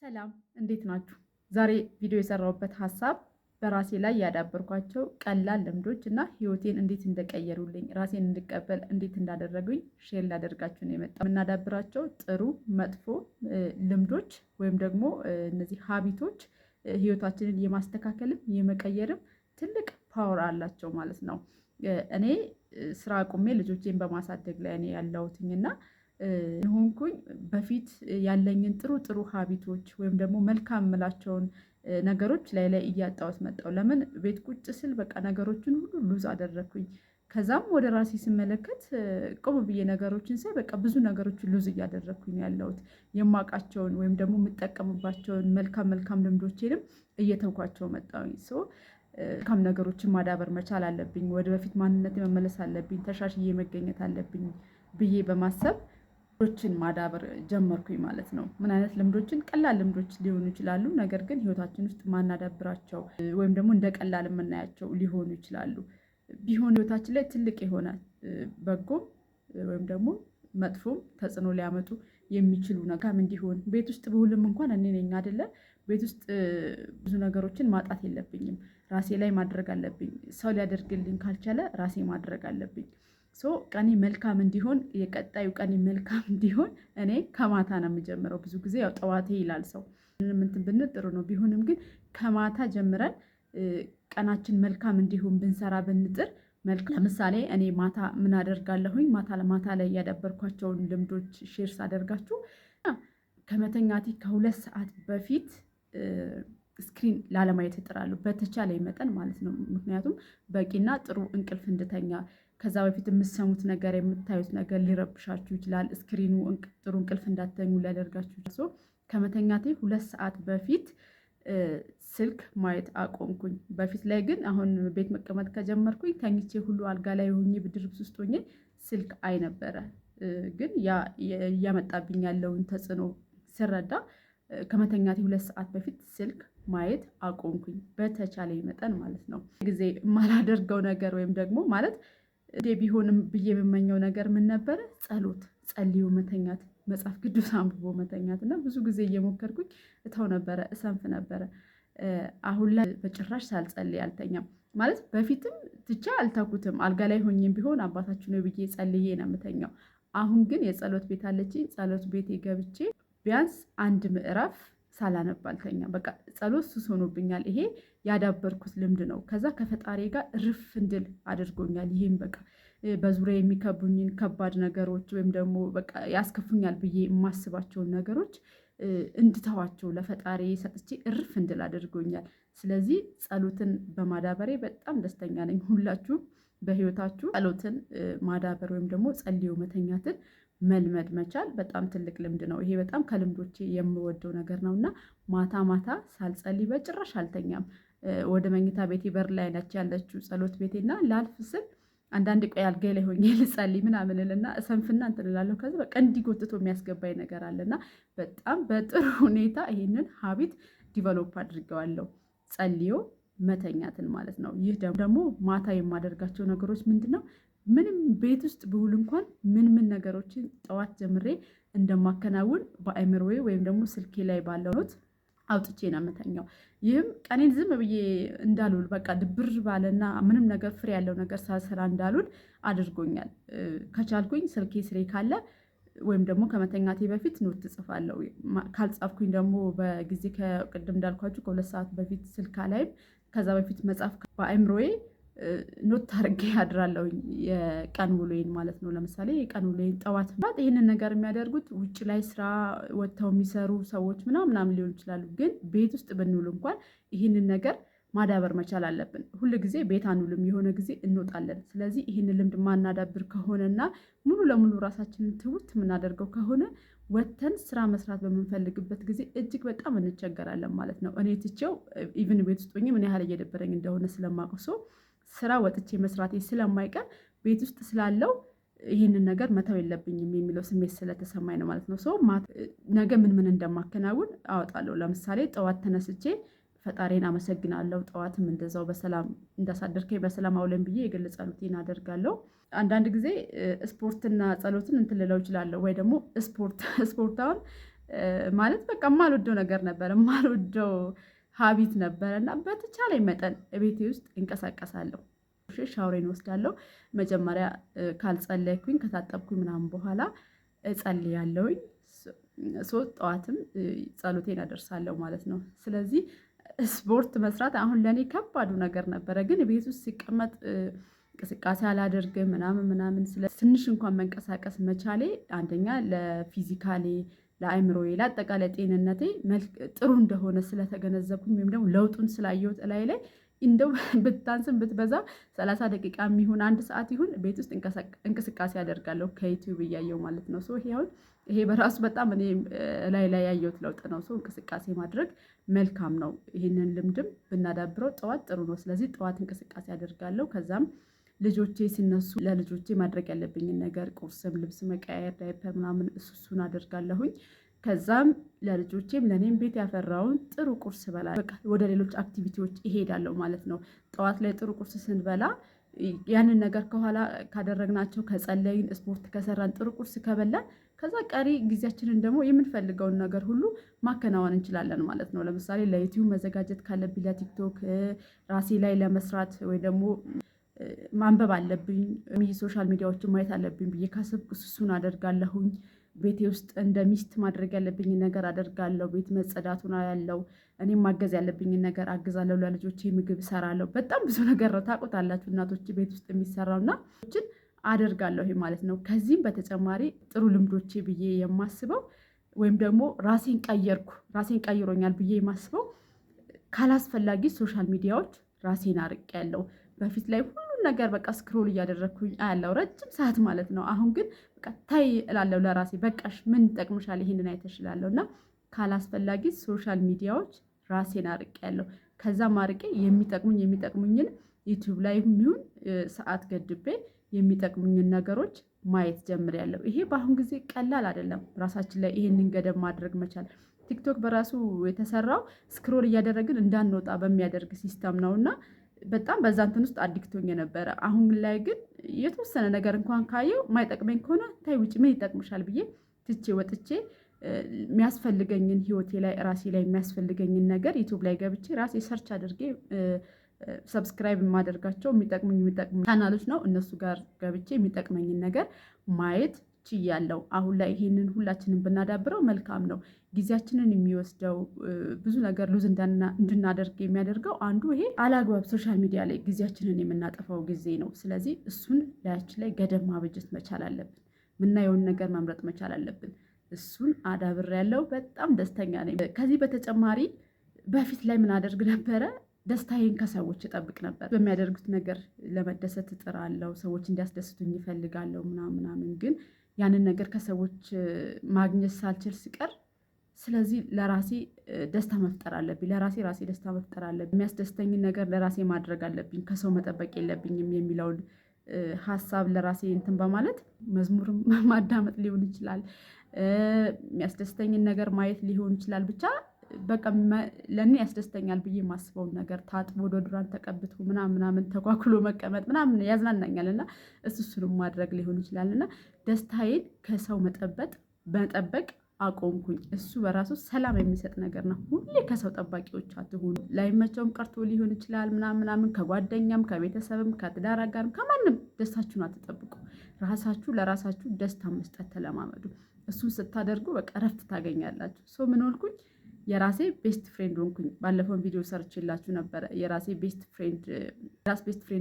ሰላም እንዴት ናችሁ? ዛሬ ቪዲዮ የሰራሁበት ሀሳብ በራሴ ላይ ያዳበርኳቸው ቀላል ልምዶች እና ህይወቴን እንዴት እንደቀየሩልኝ ራሴን እንድቀበል እንዴት እንዳደረጉኝ ሼር ላደርጋችሁ ነው የመጣው። የምናዳብራቸው ጥሩ መጥፎ ልምዶች ወይም ደግሞ እነዚህ ሀቢቶች ህይወታችንን የማስተካከልም የመቀየርም ትልቅ ፓወር አላቸው ማለት ነው። እኔ ስራ አቁሜ ልጆቼን በማሳደግ ላይ እኔ ያለሁትኝና ሆንኩኝ በፊት ያለኝን ጥሩ ሀቢቶች ወይም ደግሞ መልካም የምላቸውን ነገሮች ላይ እያጣሁት መጣሁ። ለምን ቤት ቁጭ ስል በቃ ነገሮችን ሁሉ ሉዝ አደረግኩኝ። ከዛም ወደ ራሴ ስመለከት ቆም ብዬ ነገሮችን ሳይ በቃ ብዙ ነገሮችን ሉዝ እያደረግኩኝ ያለሁት የማውቃቸውን ወይም ደግሞ የምጠቀምባቸውን መልካም ልምዶቼንም እየተውኳቸው መጣሁኝ። መልካም ነገሮችን ማዳበር መቻል አለብኝ። ወደ በፊት ማንነት መመለስ አለብኝ። ተሻሽዬ መገኘት አለብኝ ብዬ በማሰብ ልምዶችን ማዳበር ጀመርኩኝ ማለት ነው። ምን አይነት ልምዶችን? ቀላል ልምዶች ሊሆኑ ይችላሉ፣ ነገር ግን ህይወታችን ውስጥ ማናዳብራቸው ወይም ደግሞ እንደ ቀላል የምናያቸው ሊሆኑ ይችላሉ። ቢሆን ህይወታችን ላይ ትልቅ የሆነ በጎም ወይም ደግሞ መጥፎም ተጽዕኖ ሊያመጡ የሚችሉ ነገር እንዲሆን ቤት ውስጥ ብውልም እንኳን እኔ ነኝ አይደለ? ቤት ውስጥ ብዙ ነገሮችን ማጣት የለብኝም። ራሴ ላይ ማድረግ አለብኝ። ሰው ሊያደርግልኝ ካልቻለ ራሴ ማድረግ አለብኝ። ቀኔ መልካም እንዲሆን የቀጣዩ ቀኔ መልካም እንዲሆን እኔ ከማታ ነው የምጀምረው። ብዙ ጊዜ ያው ጠዋቴ ይላል ሰው እንትን ብንል ጥሩ ነው። ቢሆንም ግን ከማታ ጀምረን ቀናችን መልካም እንዲሆን ብንሰራ ብንጥር መልካም። ለምሳሌ እኔ ማታ ምን አደርጋለሁኝ? ማታ ላይ ያዳበርኳቸውን ልምዶች ሼር ሳደርጋችሁ ከመተኛቴ ከ2 ሰዓት በፊት ስክሪን ላለማየት እጥራለሁ፣ በተቻለ መጠን ማለት ነው። ምክንያቱም በቂና ጥሩ እንቅልፍ እንድተኛ። ከዛ በፊት የምትሰሙት ነገር የምታዩት ነገር ሊረብሻችሁ ይችላል። ስክሪኑ ጥሩ እንቅልፍ እንዳተኙ ሊያደርጋችሁ ይችላል። ከመተኛቴ 2 ሰዓት በፊት ስልክ ማየት አቆምኩኝ። በፊት ላይ ግን አሁን ቤት መቀመጥ ከጀመርኩኝ ተኝቼ ሁሉ አልጋ ላይ ሆኜ ብርድ ልብስ ውስጥ ሆኜ ስልክ አይ ነበረ። ግን ያ እያመጣብኝ ያለውን ተጽዕኖ ስረዳ ከመተኛቴ 2 ሰዓት በፊት ስልክ ማየት አቆምኩኝ፣ በተቻለ መጠን ማለት ነው። ጊዜ የማላደርገው ነገር ወይም ደግሞ ማለት ቢሆንም ብዬ የምመኘው ነገር ምን ነበረ? ጸልዮ መተኛት፣ መጽሐፍ ቅዱስ አንብቦ መተኛት እና ብዙ ጊዜ እየሞከርኩኝ እተው ነበረ፣ እሰንፍ ነበረ። አሁን ላይ በጭራሽ ሳልጸልይ አልተኛም። ማለት በፊትም ትቼ አልተኩትም። አልጋ ላይ ሆኜም ቢሆን አባታችን ነው ብዬ ጸልዬ ነው የምተኛው። አሁን ግን የጸሎት ቤት አለችኝ። ጸሎት ቤቴ ገብቼ ቢያንስ 1 ምዕራፍ ሳላነብ አልተኛም። በቃ ጸሎት ሱስ ሆኖብኛል። ይሄ ያዳበርኩት ልምድ ነው። ከዛ ከፈጣሪ ጋር እርፍ እንድል አድርጎኛል። ይህም በቃ በዙሪያ የሚከቡኝን ከባድ ነገሮች ወይም ደግሞ በቃ ያስከፉኛል ብዬ የማስባቸውን ነገሮች እንድተዋቸው ለፈጣሪ ሰጥቼ እርፍ እንድል አድርጎኛል። ስለዚህ ጸሎትን በማዳበሬ በጣም ደስተኛ ነኝ። ሁላችሁም በህይወታችሁ ጸሎትን ማዳበር ወይም ደግሞ ጸልዮ መተኛትን መልመድ መቻል በጣም ትልቅ ልምድ ነው። ይሄ በጣም ከልምዶቼ የምወደው ነገር ነው እና ማታ ሳልጸልይ በጭራሽ አልተኛም። ወደ መኝታ ቤቴ በር ላይ ነች ያለችው ጸሎት ቤቴና ላልፍ ስል አንዳንድ ቆይ አልጋዬ ላይ ሆኜ ልጸልይ ምናምን እልና እሰንፍና እንትን እላለሁ። ከዛ በቃ እንዲጎትቶ የሚያስገባኝ ነገር አለና በጣም በጥሩ ሁኔታ ይሄንን ሀቢት ዲቨሎፕ አድርገዋለሁ፣ ጸልዮ መተኛትን ማለት ነው። ይህ ደግሞ ማታ የማደርጋቸው ነገሮች ምንድን ነው? ምንም ቤት ውስጥ ብውል እንኳን ምን ነገሮችን ጠዋት ጀምሬ እንደማከናውን በአእምሮዬ ወይም ደግሞ ስልኬ ላይ ባለው ኖት አውጥቼ ነው የምተኛው። ይህም ቀኔን ዝም ብዬ እንዳልውል በቃ ድብር ባለና ምንም ነገር ፍሬ ያለው ነገር ሳልሰራ እንዳልውል አድርጎኛል። ከቻልኩኝ ስልኬ ስሬ ካለ ወይም ደግሞ ከመተኛቴ በፊት ኖት እጽፋለሁ። ካልጻፍኩኝ ደግሞ በጊዜ ከቅድም እንዳልኳችሁ ከ2 ሰዓት በፊት ስልካ ላይም ከዛ በፊት መጻፍ በአእምሮዬ ኖት አድርጌ አድራለሁኝ የቀን ውሎዬን ማለት ነው። ለምሳሌ የቀን ውሎዬን ጠዋት ይህንን ነገር የሚያደርጉት ውጭ ላይ ስራ ወጥተው የሚሰሩ ሰዎች ምናምን ሊሆን ይችላሉ። ግን ቤት ውስጥ ብንውል እንኳን ይህንን ነገር ማዳበር መቻል አለብን። ሁል ጊዜ ቤት አንውልም፣ የሆነ ጊዜ እንወጣለን። ስለዚህ ይህንን ልምድ ማናዳብር ከሆነና ሙሉ ለሙሉ ራሳችንን ትውት የምናደርገው ከሆነ ወጥተን ስራ መስራት በምንፈልግበት ጊዜ እጅግ በጣም እንቸገራለን ማለት ነው። እኔ ትቼው ኢቭን ቤት ውስጥ ሆኜ ምን ያህል እየደበረኝ እንደሆነ ስለማውቀው ስራ ወጥቼ መስራቴ ስለማይቀር ቤት ውስጥ ስላለው ይህንን ነገር መተው የለብኝም የሚለው ስሜት ስለተሰማኝ ነው ማለት ነው። ነገ ምን እንደማከናውን አወጣለሁ። ለምሳሌ ጠዋት ተነስቼ ፈጣሪን አመሰግናለሁ። ጠዋትም እንደዛው በሰላም እንዳሳደርከኝ በሰላም አውለን ብዬ የግል ጸሎቴን አደርጋለሁ። አንዳንድ ጊዜ ስፖርትና ጸሎትን እንትን ልለው እችላለሁ ወይ ደግሞ ስፖርታውን ማለት በቃ የማልወደው ነገር ነበር፣ የማልወደው ሀቢት ነበረ እና በተቻለ መጠን ቤቴ ውስጥ እንቀሳቀሳለሁ። ሻወሬን ወስዳለሁ። መጀመሪያ ካልጸለይኩኝ ከታጠብኩኝ ምናምን በኋላ እጸልያለሁኝ። ጠዋትም ጸሎቴን አደርሳለሁ ማለት ነው። ስለዚህ ስፖርት መስራት አሁን ለእኔ ከባዱ ነገር ነበረ። ግን ቤት ውስጥ ሲቀመጥ እንቅስቃሴ አላደርግም ምናምን ትንሽ እንኳን መንቀሳቀስ መቻሌ አንደኛ ለፊዚካሌ፣ ለአእምሮዬ፣ ለአጠቃላይ ጤንነቴ ጥሩ እንደሆነ ስለተገነዘብኩኝ ወይም ደግሞ ለውጡን ስላየሁት ላይ እንደው ብታንስም ብትበዛ 30 ደቂቃ የሚሆን 1 ሰዓት ይሁን ቤት ውስጥ እንቅስቃሴ አደርጋለሁ ከዩቲዩብ እያየሁ ማለት ነው። ይሄ በራሱ በጣም እኔ ላይ ያየሁት ለውጥ ነው። እንቅስቃሴ ማድረግ መልካም ነው። ይህንን ልምድም ብናዳብረው ጠዋት ጥሩ ነው። ስለዚህ ጠዋት እንቅስቃሴ አደርጋለሁ። ከዛም ልጆቼ ሲነሱ ለልጆቼ ማድረግ ያለብኝን ነገር ቁርስም፣ ልብስ መቀያየር፣ ዳይፐር ምናምን እሱን አደርጋለሁኝ። ከዛም ለልጆቼም ለእኔም ቤት ያፈራውን ጥሩ ቁርስ በላ በቃ ወደ ሌሎች አክቲቪቲዎች ይሄዳለሁ ማለት ነው። ጠዋት ላይ ጥሩ ቁርስ ስንበላ ያንን ነገር ከኋላ ካደረግናቸው ከጸለይን፣ ስፖርት ከሰራን፣ ጥሩ ቁርስ ከበላን ከዛ ቀሪ ጊዜያችንን ደግሞ የምንፈልገውን ነገር ሁሉ ማከናወን እንችላለን ማለት ነው። ለምሳሌ ለዩቲዩብ መዘጋጀት ካለብኝ፣ ለቲክቶክ ራሴ ላይ ለመስራት ወይ ደግሞ ማንበብ አለብኝ፣ ሶሻል ሚዲያዎችን ማየት አለብኝ ብዬ ካሰብኩ እሱን አደርጋለሁኝ። ቤቴ ውስጥ እንደ ሚስት ማድረግ ያለብኝን ነገር አደርጋለሁ። ቤት መጸዳቱን ያለው እኔም ማገዝ ያለብኝን ነገር አግዛለሁ። ለልጆቼ ምግብ እሰራለሁ። በጣም ብዙ ነገር ነው ታውቁታላችሁ እናቶች ቤት ውስጥ የሚሰራውና አደርጋለሁ ይሄ ማለት ነው። ከዚህም በተጨማሪ ጥሩ ልምዶቼ ብዬ የማስበው ወይም ደግሞ ራሴን ቀይሮኛል ብዬ የማስበው ካላስፈላጊ ሶሻል ሚዲያዎች ራሴን አርቄያለሁ። በፊት ላይ ሁሉን ነገር በቃ ስክሮል እያደረግኩኝ አያለው ረጅም ሰዓት ማለት ነው። አሁን ግን በቃ ታይ እላለሁ ለራሴ። በቃሽ ምን ይጠቅምሻል ይሄንን አይተሽላለሁ እና ካላስፈላጊ ሶሻል ሚዲያዎች ራሴን አርቄያለሁ። ከዛም አርቄ የሚጠቅሙኝን ዩቲዩብ ላይ ይሁን ሰዓት ገድቤ የሚጠቅሙኝን ነገሮች ማየት ጀምሬያለሁ። ይሄ በአሁን ጊዜ ቀላል አይደለም። ራሳችን ላይ ይሄንን ገደብ ማድረግ መቻል። ቲክቶክ በራሱ የተሰራው ስክሮል እያደረግን እንዳንወጣ በሚያደርግ ሲስተም ነውና በጣም በዛ እንትን ውስጥ አዲክቶኝ ነበረ። አሁን ላይ ግን የተወሰነ ነገር እንኳን ካየው ማይጠቅመኝ ከሆነ ታይ ውጭ ምን ይጠቅምሻል ብዬ ትቼ ወጥቼ የሚያስፈልገኝን ህይወቴ ላይ ራሴ ላይ የሚያስፈልገኝን ነገር ዩቲዩብ ላይ ገብቼ ራሴ ሰርች አድርጌ ሰብስክራይብ የማደርጋቸው የሚጠቅሙኝ ቻናሎች ነው። እነሱ ጋር ገብቼ የሚጠቅመኝን ነገር ማየት ችያለሁ። አሁን ላይ ይሄንን ሁላችንም ብናዳብረው መልካም ነው። ጊዜያችንን የሚወስደው ብዙ ነገር ሉዝ እንድናደርግ የሚያደርገው አንዱ ይሄ አላግባብ ሶሻል ሚዲያ ላይ ጊዜያችንን የምናጠፋው ጊዜ ነው። ስለዚህ እሱን ላያችን ላይ ገደብ ማበጀት መቻል አለብን። ምናየውን ነገር መምረጥ መቻል አለብን። እሱን አዳብሬያለሁ። በጣም ደስተኛ ነኝ። ከዚህ በተጨማሪ በፊት ላይ ምን አደርግ ነበረ? ደስታዬን ከሰዎች እጠብቅ ነበር። በሚያደርጉት ነገር ለመደሰት እጥራለሁ። ሰዎች እንዲያስደስቱኝ ይፈልጋለሁ ምናምን። ግን ያንን ነገር ከሰዎች ማግኘት ሳልችል ስቀር ስለዚህ ለራሴ ደስታ መፍጠር አለብኝ። ራሴ ደስታ መፍጠር አለብኝ። የሚያስደስተኝን ነገር ለራሴ ማድረግ አለብኝ። ከሰው መጠበቅ የለብኝም የሚለውን ሀሳብ ለራሴ እንትን በማለት መዝሙርም ማዳመጥ ሊሆን ይችላል፣ የሚያስደስተኝን ነገር ማየት ሊሆን ይችላል። ብቻ በቃ ለእኔ ያስደስተኛል ብዬ የማስበውን ነገር ታጥቦ ዶድራንት ተቀብቶ ምናምን ተኳኩሎ መቀመጥ ምናምን ያዝናናኛል እና እሱንም ማድረግ ሊሆን ይችላል እና ደስታዬን ከሰው መጠበቅ አቆምኩኝ። እሱ በራሱ ሰላም የሚሰጥ ነገር ነው። ሁሌ ከሰው ጠባቂዎች አትሁኑ። ላይመቸውም ቀርቶ ሊሆን ይችላል ምናምን ከጓደኛም ከቤተሰብም ከትዳር አጋርም ከማንም ደስታችሁን አትጠብቁ። ራሳችሁ ለራሳችሁ ደስታ መስጠት ተለማመዱ። እሱን ስታደርጉ በቃ እረፍት ታገኛላችሁ። ምን ሆንኩኝ? የራሴ ቤስት ፍሬንድ ሆንኩኝ። ባለፈውን ቪዲዮ ሰርችላችሁ ነበረ። የራሴ ቤስት ፍሬንድ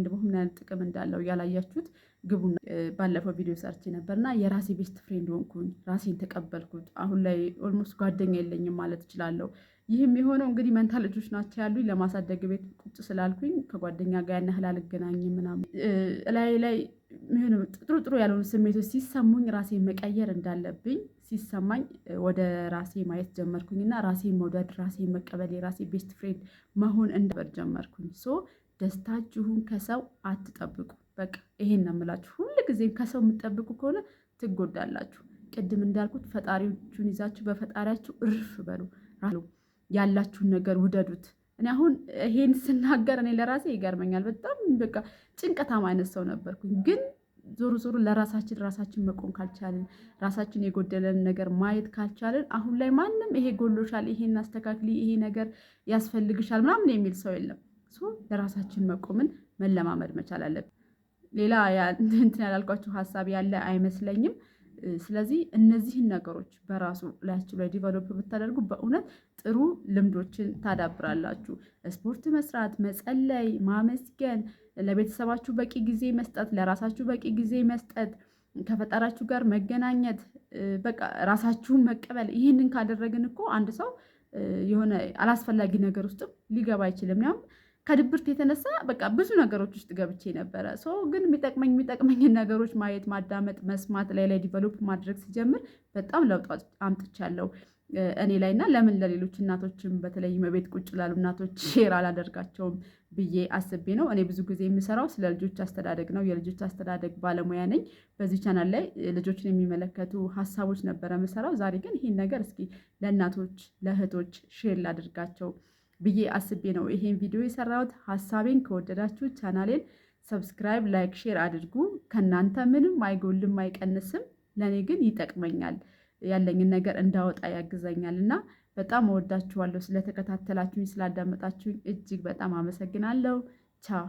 መሆን ምን አይነት ጥቅም እንዳለው ያላያችሁት ግቡና ባለፈው ቪዲዮ ሰርች ነበርና የራሴ ቤስት ፍሬንድ ሆንኩኝ። ራሴን ተቀበልኩት። አሁን ላይ ኦልሞስት ጓደኛ የለኝም ማለት እችላለሁ። ይህም የሆነው እንግዲህ መንታ ልጆች ናቸው ያሉኝ። ለማሳደግ ቤት ቁጭ ስላልኩኝ ከጓደኛ ጋር ያን ያህል አልገናኝም ምናምን ላይ ጥሩ ያልሆኑ ስሜቶች ሲሰሙኝ ራሴን መቀየር እንዳለብኝ ሲሰማኝ ወደ ራሴ ማየት ጀመርኩኝና ራሴን መውደድ፣ ራሴን መቀበል፣ የራሴ ቤስት ፍሬንድ መሆን እንደበር ጀመርኩኝ። ደስታችሁን ከሰው አትጠብቁ። በቃ ይሄን ነው የምላችሁ። ሁልጊዜም ከሰው የምትጠብቁ ከሆነ ትጎዳላችሁ። ቅድም እንዳልኩት ፈጣሪዎቹን ይዛችሁ በፈጣሪያችሁ እርፍ በሉ። ያላችሁን ነገር ውደዱት። እኔ አሁን ይሄን ስናገር እኔ ለራሴ ይገርመኛል። በጣም በቃ ጭንቀታም አይነት ሰው ነበርኩኝ። ግን ዞሮ ለራሳችን መቆም ካልቻልን፣ ራሳችን የጎደለን ነገር ማየት ካልቻልን፣ አሁን ላይ ማንም ይሄ ጎሎሻል፣ ይሄን አስተካክሊ፣ ይሄ ነገር ያስፈልግሻል ምናምን የሚል ሰው የለም። ለራሳችን መቆምን መለማመድ መቻል አለብን። ሌላ እንትን ያላልኳቸው ሀሳብ ያለ አይመስለኝም። ስለዚህ እነዚህን ነገሮች በራሱ ላያችሁ ላይ ዲቨሎፕ ብታደርጉ በእውነት ጥሩ ልምዶችን ታዳብራላችሁ። ስፖርት መስራት፣ መጸለይ፣ ማመስገን፣ ለቤተሰባችሁ በቂ ጊዜ መስጠት፣ ለራሳችሁ በቂ ጊዜ መስጠት፣ ከፈጣራችሁ ጋር መገናኘት፣ በቃ ራሳችሁን መቀበል። ይህንን ካደረግን እኮ አንድ ሰው የሆነ አላስፈላጊ ነገር ውስጥም ሊገባ አይችልም። ያም ከድብርት የተነሳ በቃ ብዙ ነገሮች ውስጥ ገብቼ ነበረ። ግን የሚጠቅመኝን ነገሮች ማየት፣ ማዳመጥ፣ መስማት ላይ ዲቨሎፕ ማድረግ ሲጀምር በጣም ለውጥ አምጥቻለሁ እኔ ላይ እና ለምን ለሌሎች እናቶችም በተለይም ቤት ቁጭ ላሉ እናቶች ሼር አላደርጋቸውም ብዬ አስቤ ነው። እኔ ብዙ ጊዜ የምሰራው ስለ ልጆች አስተዳደግ ነው። የልጆች አስተዳደግ ባለሙያ ነኝ። በዚህ ቻናል ላይ ልጆችን የሚመለከቱ ሀሳቦች ነበረ የምሰራው። ዛሬ ግን ይህን ነገር እስኪ ለእናቶች ለእህቶች ሼር ላደርጋቸው ብዬ አስቤ ነው ይሄን ቪዲዮ የሰራሁት። ሀሳቤን ከወደዳችሁ ቻናሌን ሰብስክራይብ፣ ላይክ፣ ሼር አድርጉ። ከእናንተ ምንም አይጎልም አይቀንስም፣ ለእኔ ግን ይጠቅመኛል፣ ያለኝን ነገር እንዳወጣ ያግዘኛል እና በጣም እወዳችኋለሁ። ስለተከታተላችሁኝ፣ ስላዳመጣችሁኝ እጅግ በጣም አመሰግናለሁ። ቻው